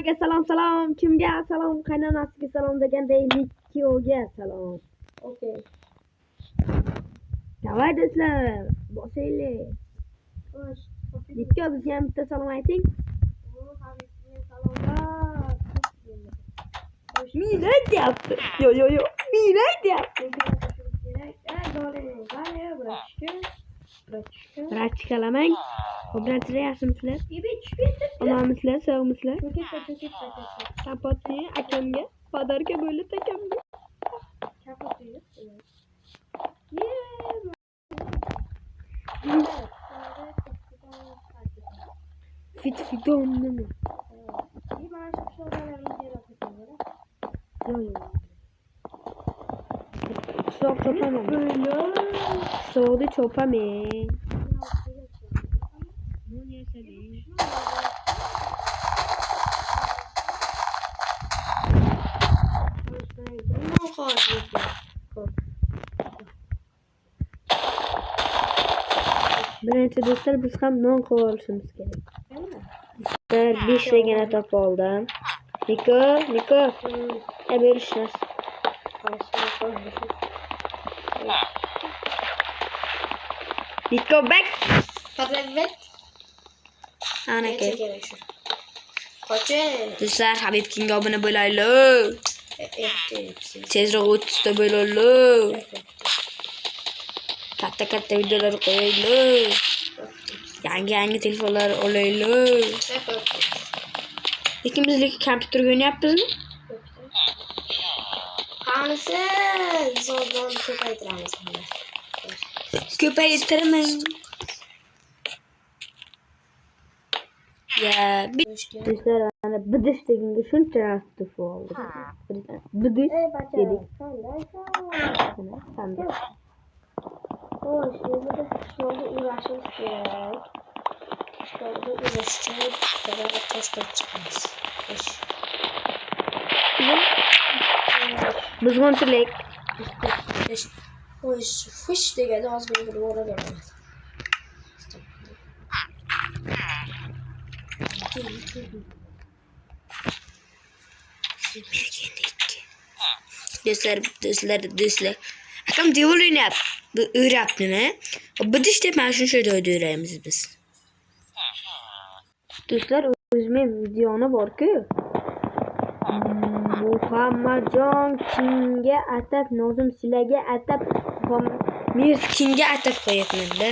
Salom salom, kimga salom, qaynonasiga salom degandek ikkiyo'ga salom. Okey. Davay do'stlar, boshlaylik. Xo'sh. Ikki bizga ham bitta salom ayting. Habibga salomlar. Meni aytyapti. Yo, meni aytyapti. Ratchikalamang. Obranchilar yaxshimisizlar? Omonmisizlar, sog'misizlar? Kapotni akamga, podarka bo'lib akamga. Fitfidon nima? So'q chopaman. So'qni chopaman. Birinchi do'stlar biz ham non qilib olishimiz kerak. Bir 5 tagina topib oldim. Niko. Berishmas. Niko back. Подождать. Ana ke. Qo'chi. Do'stlar, Habib Kingga obuna bo'laylik. Tezroq 30 ta bo'laylik. Katta videolar qo'yaylik. Yangi telefonlar olaylik. Lekin biz kompyuterga o'ynayapmizmi? Qanisi zordon ko'paytiramiz buni. Ko'paytiraman. Ya, do'stlar, mana bidish deganga shuncha rastuf oldi. Bidish dedik. Qanday? Xo'sh, endi biz qishloqda urashimiz kerak. Qishloqda urash uchun bittadan toshlar chiqamiz. Buzg'unchilik. Xo'sh, fush deganda hozir men buni o'ragaman. Do'stlar. Akam devil o'ynayapti. Bu o'rabnimi? Bidish deb mana shuncha joyda o'raymiz biz. Do'stlar, o'zimning videoni bor-ku. Muhammadjon Kingga atab, Nozim sizlarga atab, Mirs Kingga atab qo'yapman-da.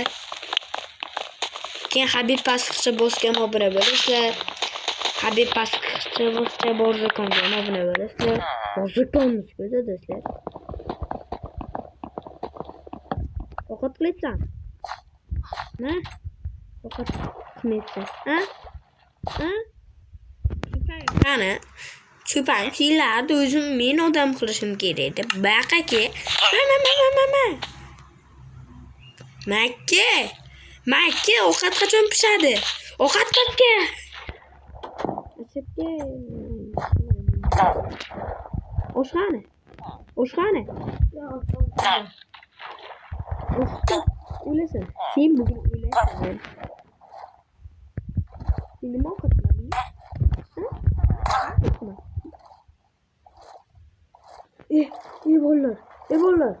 Keyin Habib pastqicha bosgan obuna bo'lasizlar. Habib pastqicha bosgan Borzakonga obuna bo'lasizlar. Borzakonmi do'stlar? Ovqat qilyapsan? Na? Ovqat qilmayapsan. Ha? Qani? Cho'panchilarni o'zim men odam qilishim kerak deb baqaka. Makka, ovqat qachon pishadi? Ovqat qatga. Oshxona. O'lasan. Sen bugun o'laysan. Sen nima qilading? Bolalar.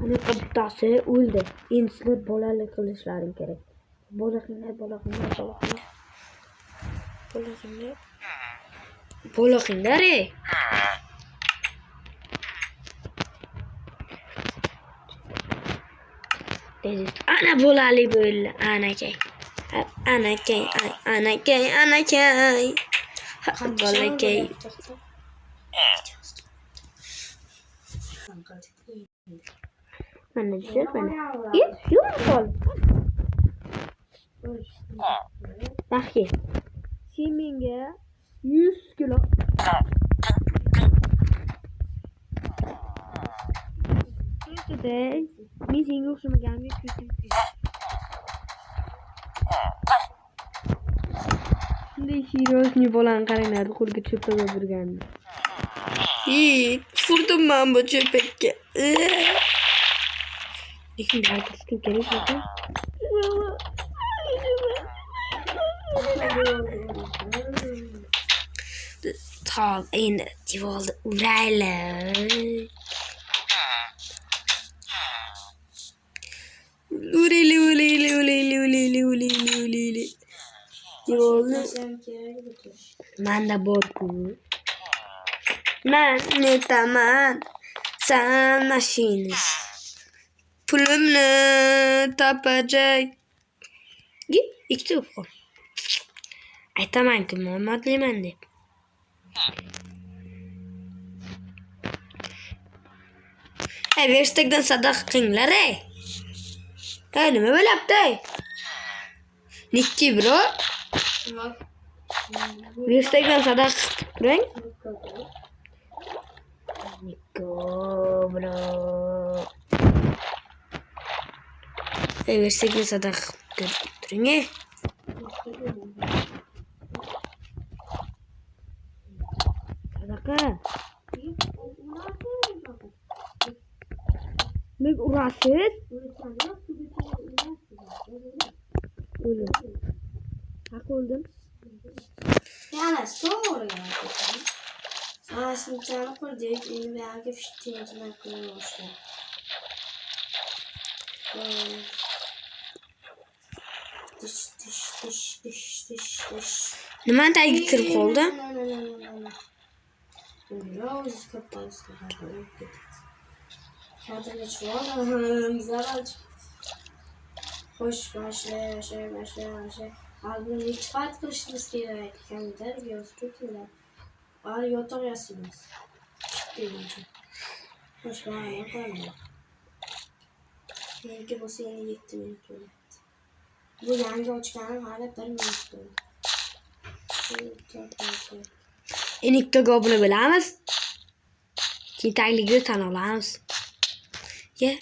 Ana bittasi o'ldi. Endi sizlar bolalik qilishlaring kerak. Bolaqinglar. Ana bolali bo'ldi. Anakay. Bolakay. Mana düşür bana. Yok ol. Bakki. Sen menga 100 kilo. Today, men senga o'xshamaganimga ko'chib. Shunday seriyosni bolani qaranglar, qo'lga cho'paga burgandi. Furdim men bu cho'pakka. Lekin aytishga kerak ekan. Tamam endi divorda uraylik. Uleyli. Divorni Sen keragi bitir. manda bor-ku. Men netaman sen mashinist. Pulimni topajak. Git ikkita o'qi. Aytaman-ku ma'lumotliman deb. Verstakdan sadaqa qilinglar ey. Nima bo'lyapti? Nikki bro. Bak. Verstakdan sadaqa qilib turing. Nikko bro. Verstakdan sadaqa qilib turing ey. Sadaqa. Nek urasiz? O'lim. Haq o'ldim. Yani sonra yani. Aa şimdi canı kuracak. Yeni bir erkek fiştiğincine koymuşlar. Diş. Nimani tagiga kirib qoldi? Rose kapısı. Kadın çuval. Güzel aç. Hoş başla. Albüm iltifat kılışımız gerek. Kendiler gözüküyorlar. Bari yotok yazıyoruz. Çıktı. Hoş bana yapalım. Belki bu seni gitti minut öyle. Bu yangi uçkanın hala bir minut öyle. Enikta gobini bilamiz. Tentakligini tan olamiz. Ye.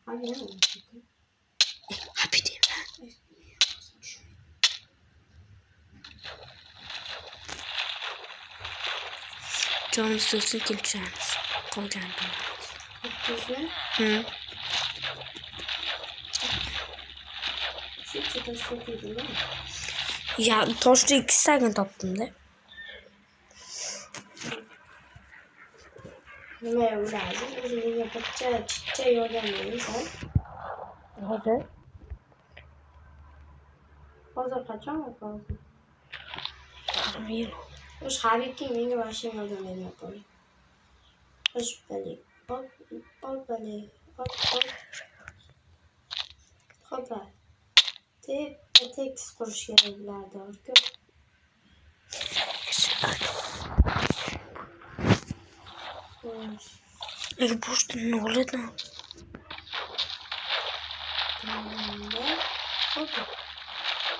Abi ne oldu? Happy deyman. Jonimiz so'zsin kelib tushamiz. Qolgan Güzel. Hı. Şu çıta çok iyi değil mi? Ya toshda 2 stakan topdim-da. Nima lazım? O'zingga yapacak yordam sen. Hozir Hozir qachon o'qiyapsan? yil. O'sha Habibga menga mashina yordam beryapti. O'sha bali. Hop. Hoppa. Tekis qurish kerak bularda, ku. Boshda nima bo'ladi? Hoppa.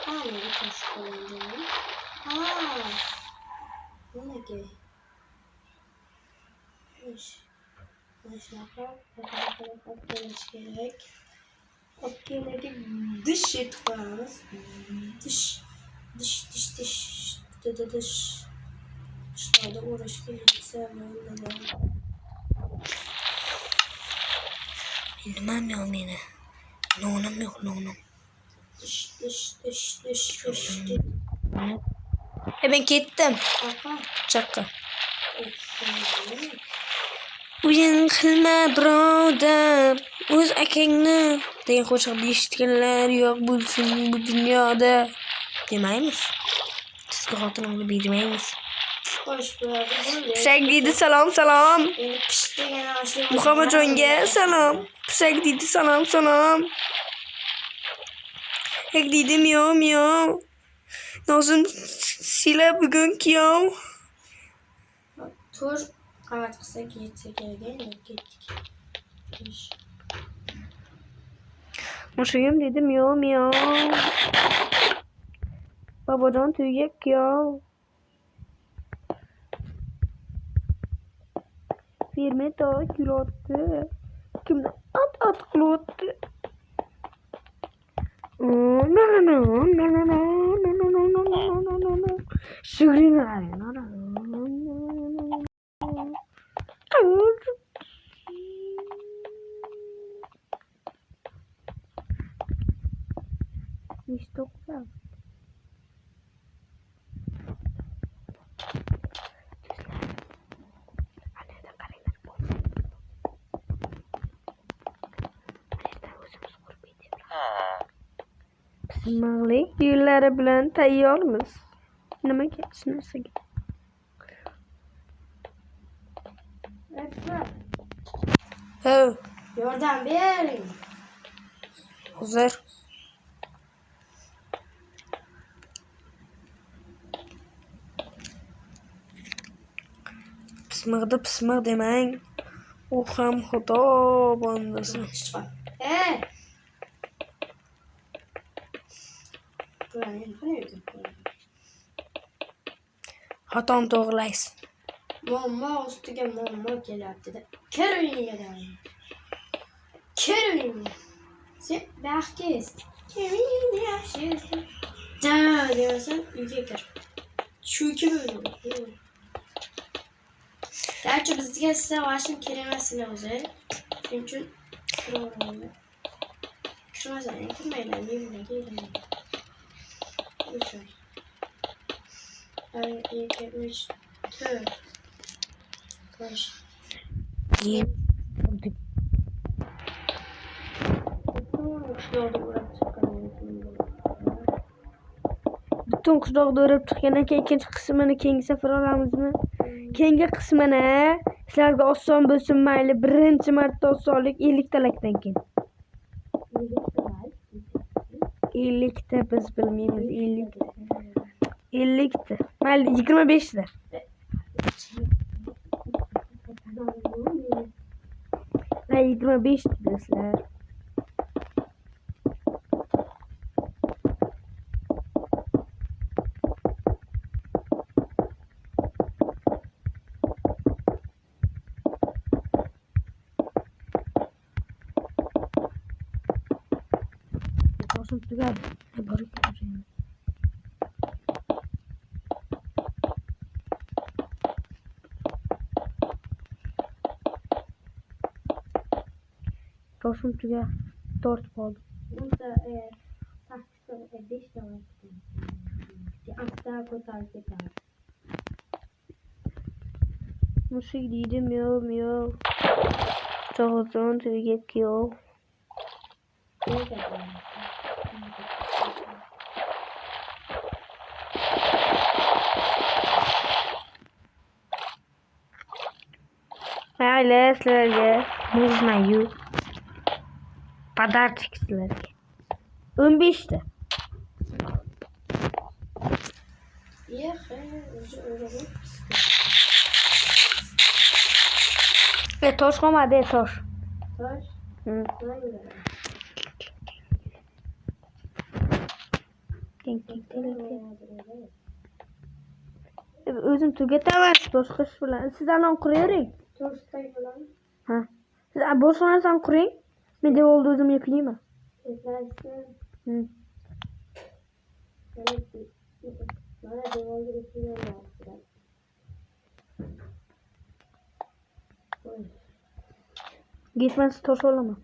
Nega tosh qolindi? Nimaga? Mashaqa qilish kerak. Okeylarga dish etib qo'yamiz. Dish. Ishlarda uğraşga yetsa bo'ladi. Nimam yo'q meni. Nonim yo'q, nonim. Dish. Ben ketdim. Aha. Chaqqa. O'yin qilma birodar. O'z akangni degan qo'shiqni eshitganlar yo'q bo'lsin bu dunyoda. Demaymiz. Sizga xotinimni bermaymiz. Hoş bulduk. Pisak deydi salom. Beni piştiğine başlayalım. Muhammadjonga salom. Pisak deydi salom. Hek deydi miyav. Nozim sila bugun kuyov. Tur qavat qilsak yetsa kerak endi ketdik. Mushugim dedi miyav. Babajon to'yga kuyov. Fermento kulotdi. Kimni at qilotdi. No. Sugrinar. İşte o kadar. Pismiqlik yo'llari bilan tayyormiz. Nimaga hech narsaga? Rahmat. Ho, Yordam bering. hozir. Pismiq demang. U ham xudo bandasi. Chiqar. Xatom to'g'rilaysiz. Muammo ustiga muammo kelyapti-da. Kir uyingga dedim. Kir uyingga. Sen baxtkiz. Kimin yaxshi. Da diyorsan uyga kir. Chunki bo'ldi. Gerçi bizga size vaşın kelimesini o'zi. Shuning uchun kirmayman. Kirmasan, kirmayman, birbiriga kelmayman. O'sha. 1 2 3 4 5 Butun qishloqni o'rab chiqqandan keyin ikkinchi qismini keyingi safar olamizmi? Keyingi qismini sizlarga oson bo'lsin mayli. Birinchi marta osonlik 50 talakdan keyin. 50 ta biz bilmaymiz 50 ta. Mayli 25 ta. Mayli 25 ta sizlar. Tugadi. Borib ko'raymi? Toshim tuga tortib qoldi. Bunda taktikada 5 ta var. Asta ko'tarib ketadi. Mushuk deydi miyo miyo. Cho'g'zon tuga kiyov. Mayli sizlarga buzmayu. Padarchik sizlarga. 15 ta. Tosh qolmadi, tosh. Tosh? O'zim tugataman boshqa ish bilan. Siz anon quravering. Toshday bilan. Ha. Siz boshqa narsani quring. Men devolni o'zim yuklayman. Mana devolni yuklayman. Gitmez tosh olaman.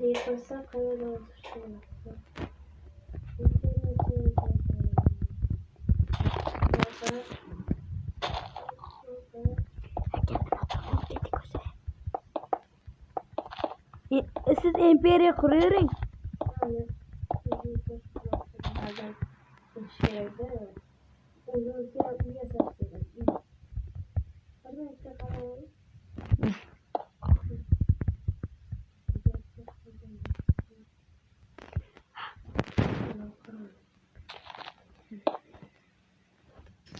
Yetmasa qayerda o'tirishim. Siz imperiya quravering.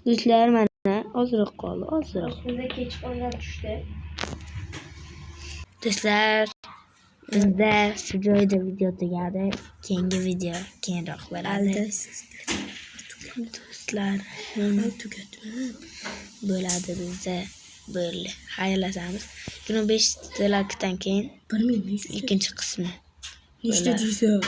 Yuzlar mana ozroq qoldi, ozroq. Shunda kech qolgan tushdi. Do'stlar, bizda shu joyda video tugadi. Keyingi video keyinroq bo'ladi. Do'stlar, bo'ladi bizda bo'ldi. Xayrlashamiz. 25 talakdan keyin ikkinchi qismi. Nechta deysan?